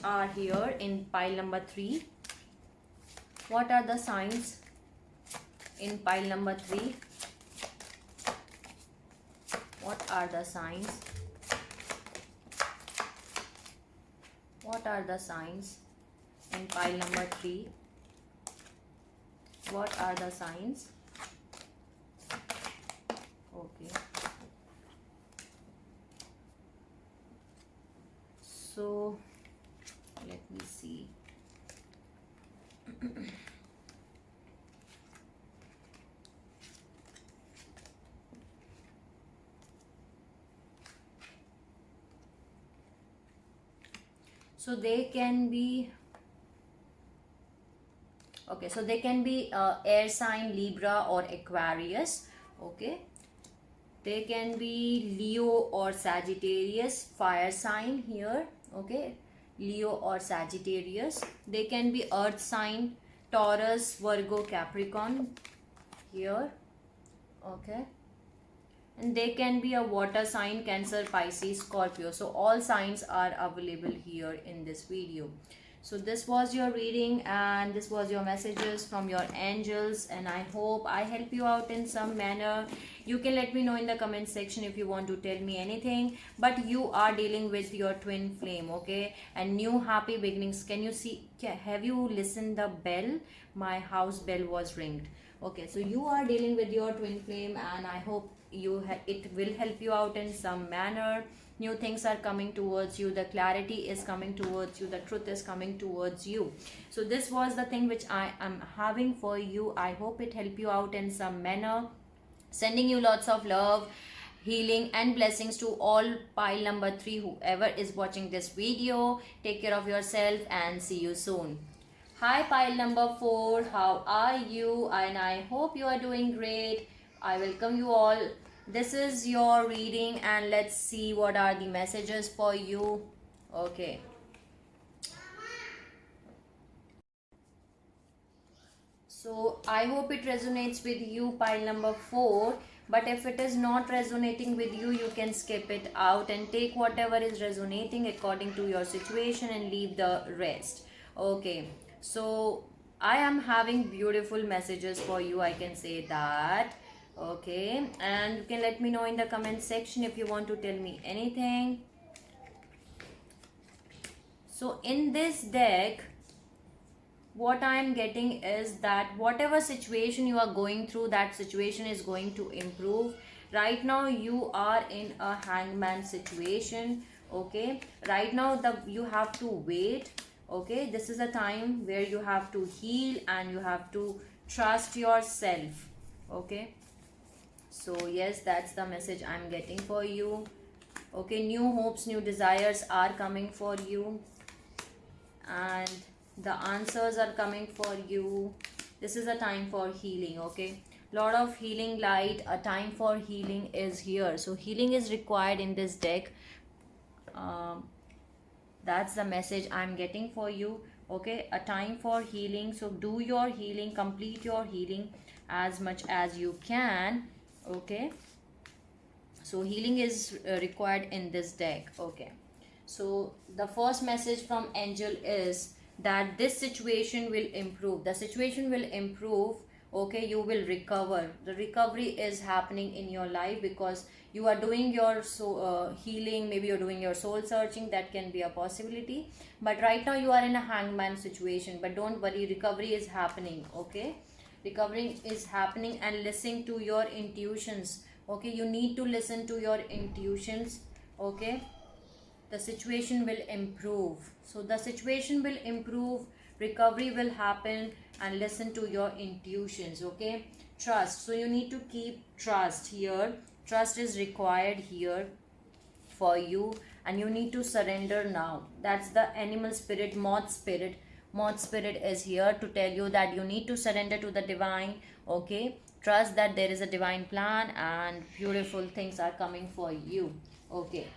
Speaker 1: are here in pile number 3. What are the signs in pile number 3? What are the signs? What are the signs in pile number 3? What are the signs? Okay. So let me see. So they can be, okay, so they can be air sign, Libra or Aquarius. Okay, they can be Leo or Sagittarius, fire sign here. Okay, Leo or Sagittarius. They can be earth sign, Taurus, Virgo, Capricorn here. Okay, and they can be a water sign, Cancer, Pisces, Scorpio. So all signs are available here in this video. So this was your reading and this was your messages from your angels, and I hope I help you out in some manner. You can let me know in the comment section if you want to tell me anything, but you are dealing with your twin flame. Okay, and new happy beginnings. Can you see, have you listened the bell? My house bell was ringed. Okay, so you are dealing with your twin flame, and I hope it will help you out in some manner. New things are coming towards you, the clarity is coming towards you, the truth is coming towards you. So this was the thing which I am having for you. I hope it help you out in some manner. Sending you lots of love, healing and blessings to all pile number 3, whoever is watching this video. Take care of yourself and see you soon. Hi pile number 4, how are you? And I hope you are doing great. I welcome you all. This is your reading and let's see what are the messages for you. Okay. So I hope it resonates with you, pile number 4. But if it is not resonating with you, you can skip it out and take whatever is resonating according to your situation and leave the rest. Okay. So I am having beautiful messages for you, I can say that. Okay, and you can let me know in the comment section if you want to tell me anything. So in this deck, what I am getting is that whatever situation you are going through, that situation is going to improve. Right now you are in a hangman situation. Okay, right now you have to wait. Okay, this is a time where you have to heal and you have to trust yourself. Okay, so yes, that's the message I'm getting for you. Okay, new hopes, new desires are coming for you, and the answers are coming for you. This is a time for healing. Okay, lot of healing light, a time for healing is here. So healing is required in this deck. That's the message I'm getting for you. Okay, a time for healing. So do your healing, complete your healing as much as you can. Okay, so healing is required in this deck. Okay, so the first message from angel is that this situation will improve. The situation will improve. Okay, you will recover. The recovery is happening in your life because you are doing your healing. Maybe you're doing your soul searching. That can be a possibility, but right now you are in a hangman situation. But don't worry, recovery is happening. Okay, recovery is happening, and listening to your intuitions. Okay, you need to listen to your intuitions. Okay, the situation will improve. So the situation will improve, recovery will happen, and listen to your intuitions. Okay, trust. So you need to keep trust here. Trust is required here for you, and you need to surrender now. That's the animal spirit, moth spirit. Moth spirit is here to tell you that you need to surrender to the divine. Okay, trust that there is a divine plan and beautiful things are coming for you. Okay,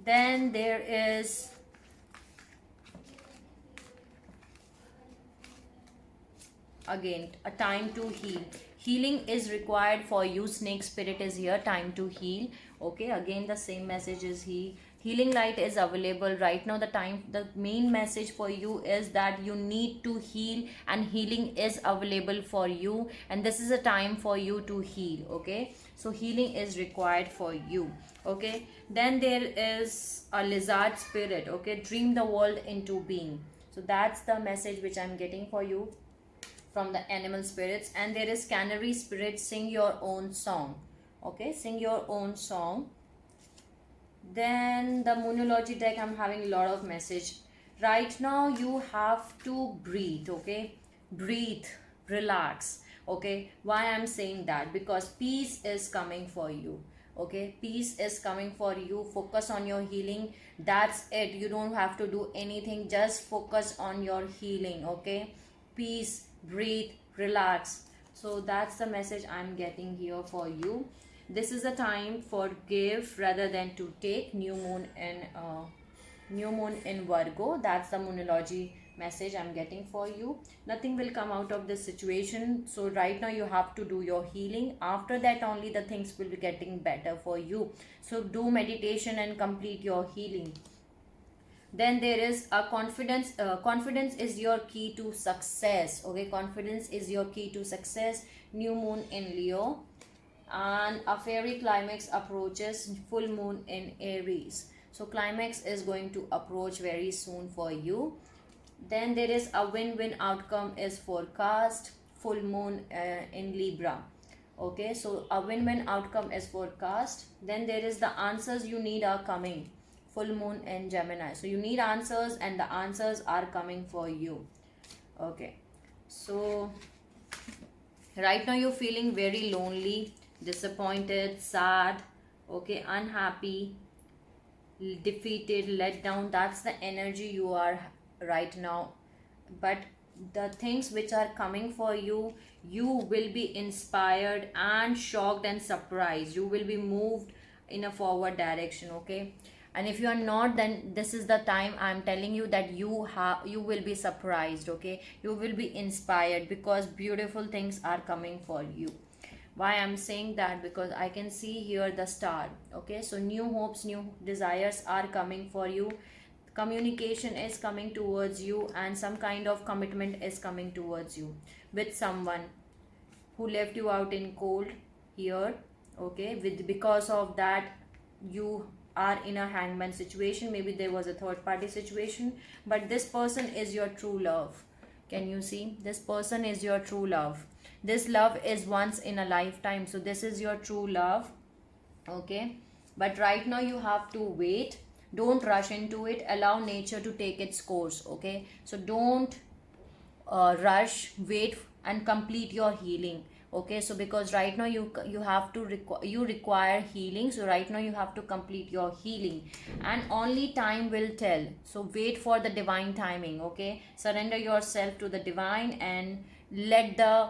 Speaker 1: then there is again a time to heal. Healing is required for you. Snake spirit is here, time to heal. Okay, again the same message is healing light is available right now. The main message for you is that you need to heal, and healing is available for you, and this is a time for you to heal. Okay, so healing is required for you. Okay, then there is a lizard spirit. Okay, dream the world into being. So that's the message which I'm getting for you from the animal spirits. And there is canary spirit, sing your own song. Okay, sing your own song. Then the moonology deck, I'm having a lot of message right now. You have to breathe. Okay, breathe, relax. Okay, why I'm saying that? Because peace is coming for you. Okay, peace is coming for you. Focus on your healing. That's it. You don't have to do anything, just focus on your healing. Okay, peace, breathe, relax. So that's the message I'm getting here for you. This is a time for give rather than to take. New moon in Virgo. That's the moonology message I'm getting for you. Nothing will come out of this situation. So right now you have to do your healing. After that only the things will be getting better for you. So do meditation and complete your healing. Then there is a confidence. Confidence is your key to success. Okay, confidence is your key to success. New moon in Leo, and a fairy climax approaches. Full moon in Aries. So climax is going to approach very soon for you. Then there is a win-win outcome is forecast. Full moon in Libra. Okay, so a win-win outcome is forecast. Then there is the answers you need are coming. Full moon in Gemini. So you need answers, and the answers are coming for you. Okay, so right now you're feeling very lonely, disappointed, sad, okay, unhappy, defeated, let down. That's the energy you are right now. But the things which are coming for you, you will be inspired and shocked and surprised. You will be moved in a forward direction. Okay, and if you are not, then this is the time I'm telling you that you will be surprised. Okay, you will be inspired because beautiful things are coming for you. Why I'm saying that? Because I can see here the star. Okay, so new hopes, new desires are coming for you. Communication is coming towards you, and some kind of commitment is coming towards you with someone who left you out in cold here. Okay, with because of that you are in a hangman situation. Maybe there was a third party situation, but this person is your true love. Can you see? This person is your true love. This love is once in a lifetime. So this is your true love. Okay, but right now you have to wait. Don't rush into it. Allow nature to take its course. Okay, so don't rush. Wait and complete your healing. Okay, so because right now you have to you require healing. So right now you have to complete your healing, and only time will tell. So wait for the divine timing. Okay, surrender yourself to the divine and let the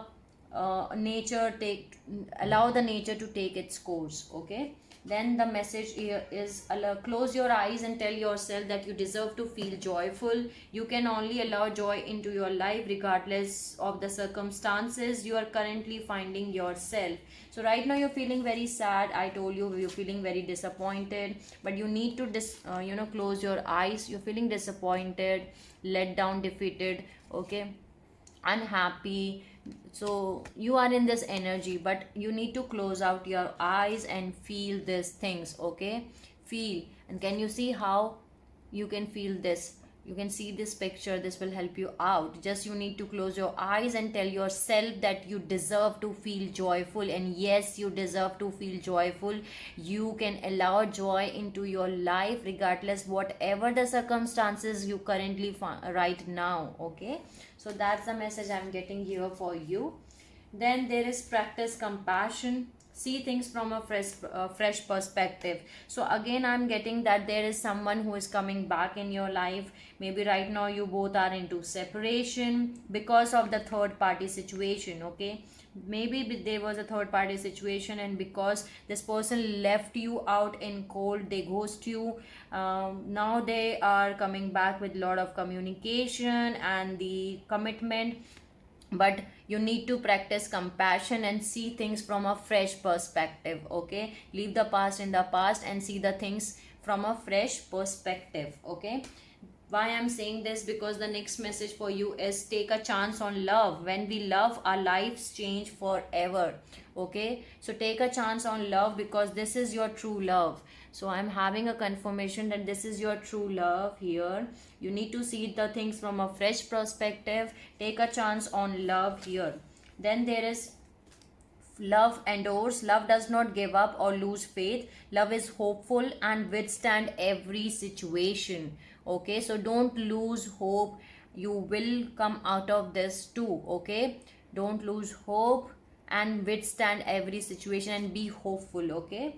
Speaker 1: nature take, allow the nature to take its course. Okay, then the message here is close your eyes and tell yourself that you deserve to feel joyful. You can only allow joy into your life regardless of the circumstances you are currently finding yourself. So right now you're feeling very sad. I told you you're feeling very disappointed, but you need to close your eyes. You're feeling disappointed, let down, defeated, okay, unhappy. So you are in this energy, but you need to close out your eyes and feel these things. Okay, feel. And can you see how you can feel this? You can see this picture. This will help you out. Just you need to close your eyes and tell yourself that you deserve to feel joyful. And yes, you deserve to feel joyful. You can allow joy into your life regardless whatever the circumstances you currently find right now. Okay, so that's the message I'm getting here for you. Then there is practice compassion. see things from a fresh perspective. So again, I'm getting that there is someone who is coming back in your life. Maybe right now you both are into separation because of the third party situation. Okay, maybe there was a third party situation, and because this person left you out in cold, they ghost you. Now they are coming back with lot of communication and the commitment, but you need to practice compassion and see things from a fresh perspective. Okay, leave the past in the past and see the things from a fresh perspective. Okay, why I'm saying this? Because the next message for you is take a chance on love. When we love, our lives change forever. Okay, so take a chance on love because this is your true love. So I'm having a confirmation that this is your true love here. You need to see the things from a fresh perspective. Take a chance on love here. Then there is love endures. Love does not give up or lose faith. Love is hopeful and withstand every situation. Okay, so don't lose hope. You will come out of this too. Okay, don't lose hope and withstand every situation and be hopeful. Okay,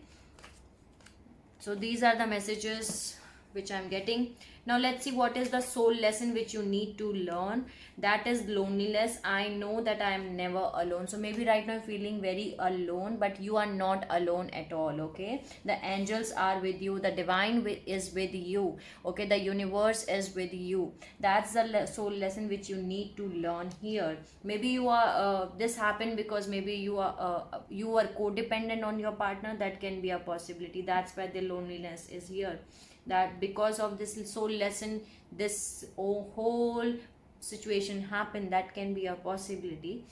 Speaker 1: so these are the messages which I'm getting. Now let's see what is the soul lesson which you need to learn. That is loneliness. I know that I am never alone. So maybe right now feeling very alone, but you are not alone at all. Okay, the angels are with you, the divine is with you. Okay, the universe is with you. That's the soul lesson which you need to learn here. Maybe you are this happened because maybe you are codependent on your partner. That can be a possibility. That's why the loneliness is here. That because of this soul lesson, this whole situation happened. That can be a possibility.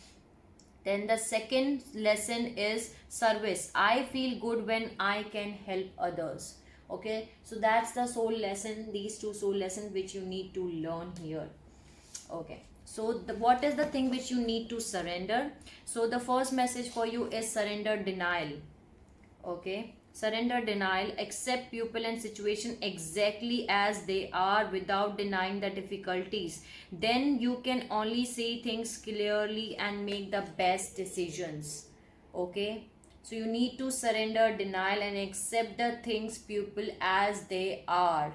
Speaker 1: Then the second lesson is service. I feel good when I can help others. Okay, so that's the soul lesson, these two soul lessons which you need to learn here. Okay, so what is the thing which you need to surrender? So the first message for you is surrender denial. Okay, surrender denial. Accept people and situation exactly as they are without denying the difficulties. Then you can only see things clearly and make the best decisions. Okay, so you need to surrender denial and accept the things people as they are.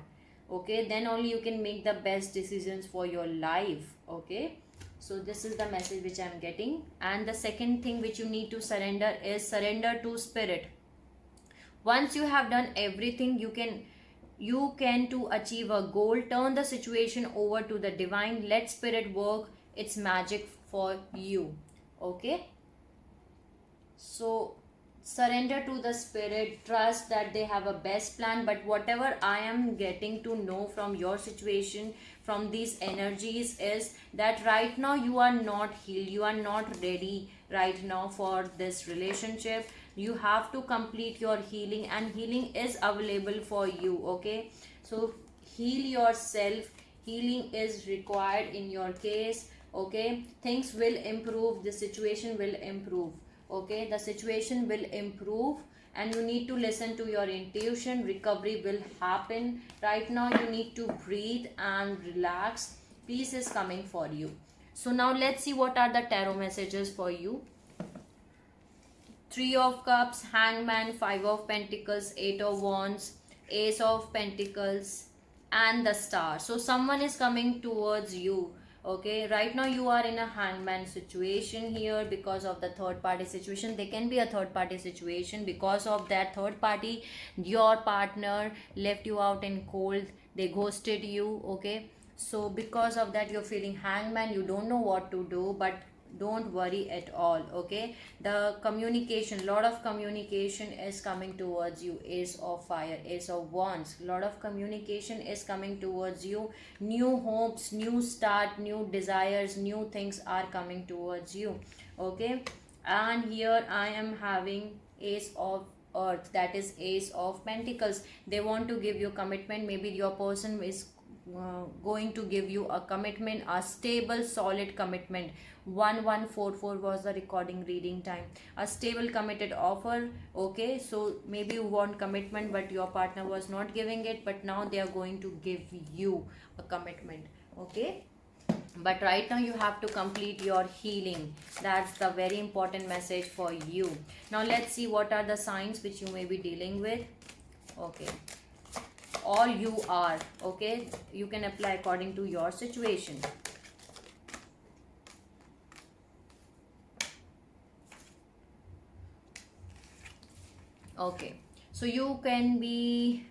Speaker 1: Okay, then only you can make the best decisions for your life. Okay, so this is the message which I'm getting. And the second thing which you need to surrender is surrender to spirit. Once you have done everything you can to achieve a goal, turn the situation over to the divine. Let spirit work its magic for you. Okay, so surrender to the spirit, trust that they have a best plan. But whatever I am getting to know from your situation, from these energies, is that right now you are not healed, you are not ready right now for this relationship. You have to complete your healing, and healing is available for you. Okay, so heal yourself. Healing is required in your case. Okay, things will improve, the situation will improve. Okay, the situation will improve, and you need to listen to your intuition. Recovery will happen. Right now you need to breathe and relax. Peace is coming for you. So now let's see what are the tarot messages for you. Three of Cups, Hangman, Five of Pentacles, Eight of Wands, Ace of Pentacles, and the Star. So someone is coming towards you. Okay, right now you are in a hangman situation here because of the third party situation. There can be a third party situation. Because of that third party, your partner left you out in cold, they ghosted you. Okay, so because of that you're feeling hangman, you don't know what to do, but don't worry at all. Okay, the communication, lot of communication is coming towards you. Ace of Fire, Ace of Wands, lot of communication is coming towards you. New hopes, new start, new desires, new things are coming towards you. Okay, and here I am having Ace of Earth, that is Ace of Pentacles. They want to give you commitment. Maybe your person is going to give you a commitment, a stable solid commitment. 1144 was the recording reading time. A stable committed offer. Okay, so maybe you want commitment but your partner was not giving it, but now they are going to give you a commitment. Okay, but right now you have to complete your healing. That's the very important message for you. Now let's see what are the signs which you may be dealing with. Okay, or you are, okay, you can apply according to your situation. Okay, so you can be,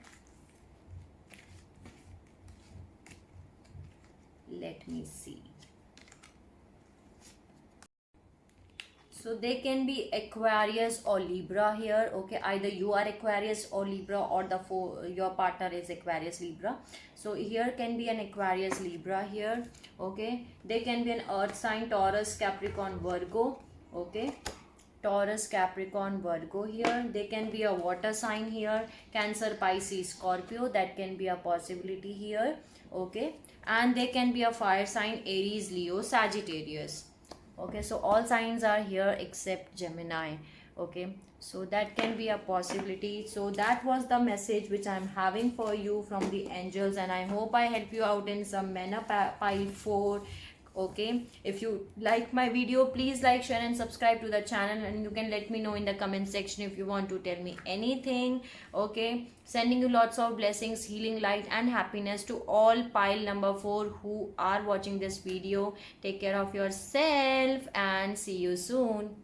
Speaker 1: let me see, so they can be Aquarius or Libra here. Okay, either you are Aquarius or Libra, or your partner is Aquarius Libra. So here can be an Aquarius Libra here. Okay, they can be an earth sign, Taurus, Capricorn, Virgo. Okay, Taurus, Capricorn, Virgo here. They can be a water sign here, Cancer, Pisces, Scorpio. That can be a possibility here. Okay, and they can be a fire sign, Aries, Leo, Sagittarius. Okay, so all signs are here except Gemini. Okay, so that can be a possibility. So that was the message which I'm having for you from the angels, and I hope I help you out in some manner. Pile 4. Okay, if you like my video, please like, share and subscribe to the channel, and you can let me know in the comment section if you want to tell me anything. Okay, sending you lots of blessings, healing, light and happiness to all pile number 4 who are watching this video. Take care of yourself and see you soon.